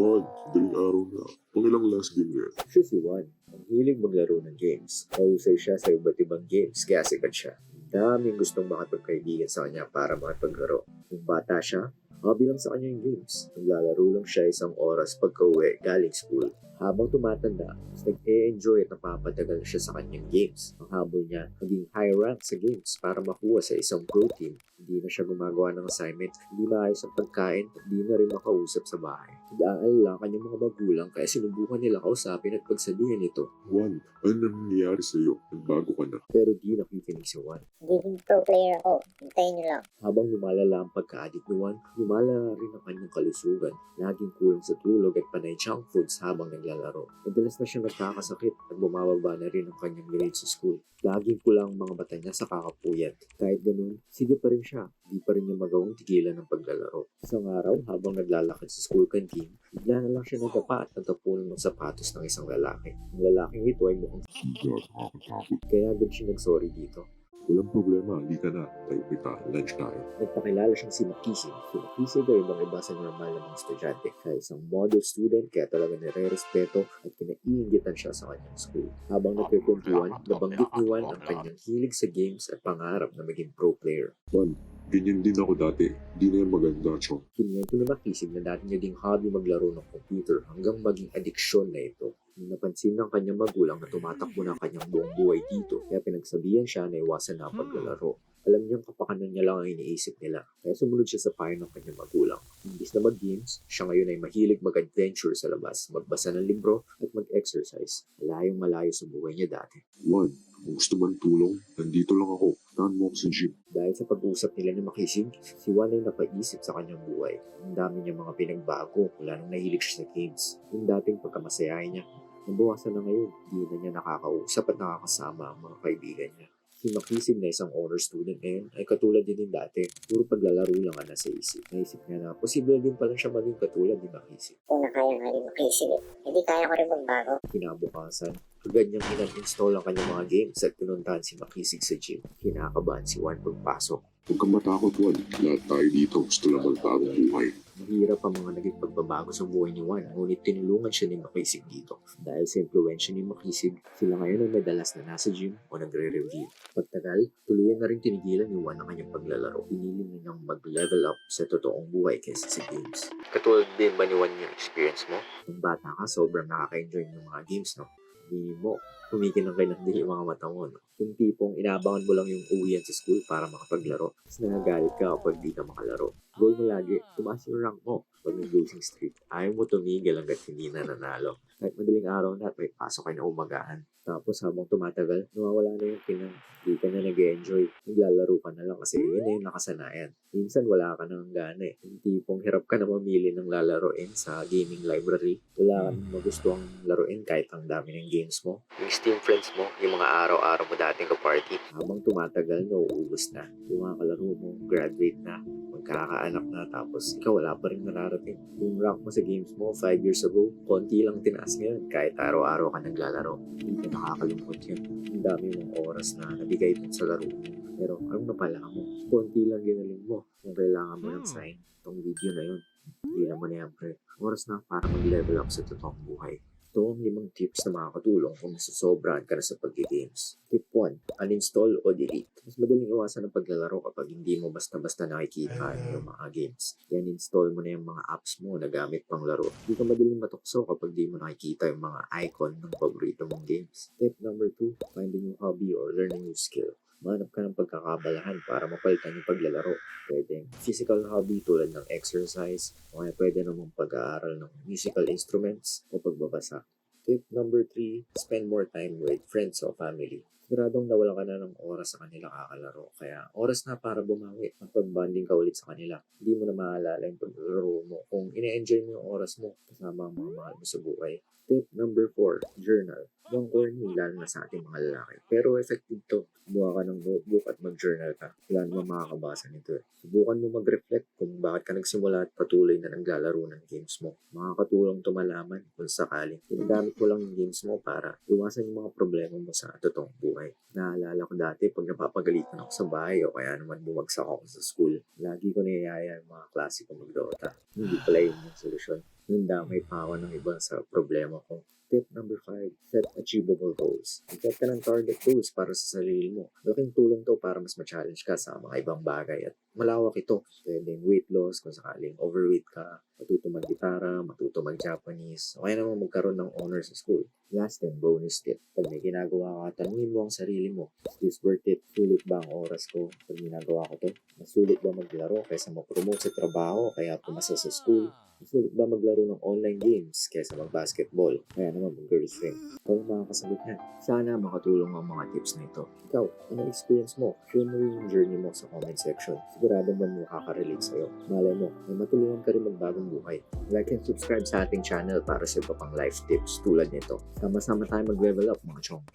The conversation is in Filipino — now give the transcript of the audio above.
Juan, daling araw na. Pangilang last game yan. Siya si Juan. Ang hilig maglaro ng games. Mahusay siya sa iba't ibang games kaya sikat siya. Daming gustong makapagkaibigan sa kanya para makipaglaro. Kung bata siya, hobby lang sa kanya yung games. Naglalaro lang siya isang oras pagka-uwi galing school. Habang tumatanda, mas nag-e-enjoy at napapatagal siya sa kanyang games. Ang habol niya, maging high rank sa games para makuha sa isang pro team. Hindi na siya gumagawa ng assignment, hindi maayos ang pagkain, at hindi na rin makausap sa bahay. Nag-aalala ang kanyang mga magulang kaya sinubukan nila kausapin at pagsabihan ito. Juan, ano nangyayari sa'yo? Nagbago ka na. Pero di nakikinig si Juan. Giving pro player ako. Hintayin nyo lang. Habang lumalala ang pagka-addict ni Juan, lumalala rin ang kanyang kalusugan. Laging kulang sa tulog at panay junk foods habang naglalaro. Madalas na siya nagkakasakit at bumababa na rin ang kanyang grades sa school. Laging kulang ang mga mata niya sa kakapuyat. Kahit ganun, sige pa rin siya. Di pa rin niya magawang tigilan ng paglalaro. Isang araw, habang naglalakad sa school canteen, bigla na lang siya nadapa at natapunan ng sapatos ng isang lalaki. Ang lalaking ito ay mukhang Siga, nakakatakot. kaya agad siya nag-sorry dito. Walang problema, halika na. Tayo kita, lunch tayo. Nagpakilala siyang si Makisig. Si Makisig ay ibang iba sa normal na mga estudyante. Kaya isang model student kaya talaga nire-respeto at kinaiingitan siya sa kanyang school. Habang nagkikwentuhan, nabanggit ni Juan ang kanyang hilig sa games at pangarap na maging pro player. Juan, ganyan din ako dati. Di na yung maganda, Chong. Kiniyento ni Makisig na dati niya ding hobby maglaro ng computer hanggang maging adiksyon na ito. Nung napansin ng kanyang magulang na tumatakbo na ang kanyang buong buhay dito, kaya pinagsabihan siya na iwasan na ang paglalaro. Alam niyang kapakanan niya lang ang iniisip nila, kaya sumunod siya sa payo ng kanyang magulang. Imbis na mag-games, siya ngayon ay mahilig mag-adventure sa labas, magbasa ng libro at mag-exercise. Malayong malayo sa buhay niya dati. Juan, kung gusto man tulong, nandito lang ako. Tahan mo ako sa gym. Dahil sa pag-uusap nila ni Makisig, si Juan ay napaisip sa kanyang buhay. Ang dami niya mga pinagbago mula nung nahilig siya sa games. Yung dating pagkamasayahin niya, nabawasan na ngayon, di na niya nakakausap at nakakasama ang mga kaibigan niya. Si Makisig na isang honor student ngayon ay katulad niya din dati. Puro paglalaro lang ang nasa isip. Naisip niya na posible din pala siya maging katulad ni Makisig. Kung na kaya nga rin makisig. Hindi kaya ko rin magbago. Kinabukasan, agad niyang inan-install ang kanyang mga games at pinuntahan si Makisig sa gym. Kinakabahan si Juan pagpasok. Huwag kang matakot, Juan. Lahat tayo dito gusto lang magbago buhay. Mahirap ang mga naging pagbabago sa buhay ni Juan, ngunit tinulungan siya ni Makisig dito. Dahil sa impluensya ni Makisig, sila ngayon ay madalas na nasa gym o nagre-review. Pagtagal, tuluyan na rin tinigilan ni Juan ang kanyang paglalaro. Pinili niya niyang mag-level up sa totoong buhay kaysa sa games. Katulad din ba ni Juan yung experience mo? Nung bata ka, sobrang nakaka-enjoy ng mga games, no? Hindi mo, kumikinang-kinang din yung mga mata mo, no? Yung tipong inaabangan mo lang yung uwian sa school para makapaglaro. Tapos nagagalit ka kapag di ka makalaro. Goal mo lagi, tumaas yung rank mo pag nag-losing streak. Ayaw mo tumigil hanggat hindi na nanalo. Kahit madaling araw na at may pasok ka na umagahan. Tapos habang tumatagal, nawawala na yung kinang. Di ka na nag-enjoy. Naglalaro ka na lang kasi yun na yung nakasanayan. Minsan wala ka nang gana eh. Yung tipong hirap ka na mamili ng lalaroin sa gaming library. Wala ka nang magustuhang laruin kahit ang dami ng games mo. Yung Steam friends mo, yung mga araw-araw mo dating ka-party. Habang tumatagal, nauubos na. Yung mga kalaro mo, graduate na. Magkakaanak na tapos ikaw wala pa rin nararating. Yung rank mo sa games mo 5 years ago, konti lang tinaas ngayon kahit araw-araw ka naglalaro. Hindi ka nakakalungkot yun. Ang dami mong oras na nabigay dun sa laro mo. Pero ano na pala mo? Konti lang ginaling mo. Kung kailangan mo ng sign, itong video na yun. Hindi naman na yan, pre. Oras na para mag-level up sa totoong buhay. Ito ang 5 tips na makakatulong kung nasasobrahan ka na sa pag-games. Tip 1. Uninstall o delete. Mas madaling iwasan ang paglalaro kapag hindi mo basta-basta nakikita yung mga games. Yan, install mo na yung mga apps mo na gamit pang laro. Hindi ka madaling matukso kapag di mo nakikita yung mga icon ng paborito mong games. Tip number 2. Find a new hobby or learn a new skill. Manap ka ng pagkakabalahan para mapalitan yung paglalaro. Pwedeng physical hobby tulad ng exercise o kaya pwede namang pag-aaral ng musical instruments o pagbabasa. Tip number 3, spend more time with friends o family. Siguradong nawala ka na ng oras sa kanila kakalaro. Kaya oras na para bumawi. Magpag-bonding ka ulit sa kanila. Hindi mo na maalala yung paglalaro mo kung ine-enjoy mo yung oras mo kasama ang mga mahal mo sa buhay. Tip number 4, journal. Ibang corny, lalo na sa ating mga lalaki. Pero effective to. Buha ka ng notebook at mag-journal ka. Wala naman makakabasa nito eh. Subukan mo mag-reflect kung bakit ka nagsimula at patuloy na naglalaro ng games mo. Makakatulong to malaman kung sakaling ginagamit mo lang yung games mo para iwasan yung mga problema mo sa totoong buhay. Naalala ko dati pag napapagalitan ako sa bahay o kaya naman bumagsak ako sa school, lagi ko niyayaya yung mga klase ko mag-Dota. Hindi pala yun yung solusyon. Nandamay pa ako ng iba sa problema ko. Tip number 5, set achievable goals. Set ka ng target goals para sa sarili mo. Laking tulong to para mas ma-challenge ka sa mga ibang bagay at malawak ito. Pwedeng weight loss kung sakaling overweight ka, matuto mag-gitara, matuto mag-Japanese, o kaya naman magkaroon ng honors sa school. Last and bonus tip, pag may ginagawa ka, tanungin mo ang sarili mo, is this worth it? Sulit ba ang oras ko pag ginagawa ko to? Masulit ba maglaro kaysa mag-promote sa trabaho kaya pumasa sa school? Masulit ba maglaro ng online games kaysa mag-basketball? Kaya naman mag-girls ring. Ikaw ang makakasagot niyan. Sana makatulong ang mga tips na ito. Ikaw, ano experience mo? Share mo yung journey mo sa comment section. Sigurado man makaka-relate sa'yo. Malay mo, may matulungan ka rin magbagong buhay. Like and subscribe sa ating channel para sa iba pang life tips tulad nito. Sama-sama tayo mag-level up mga chong.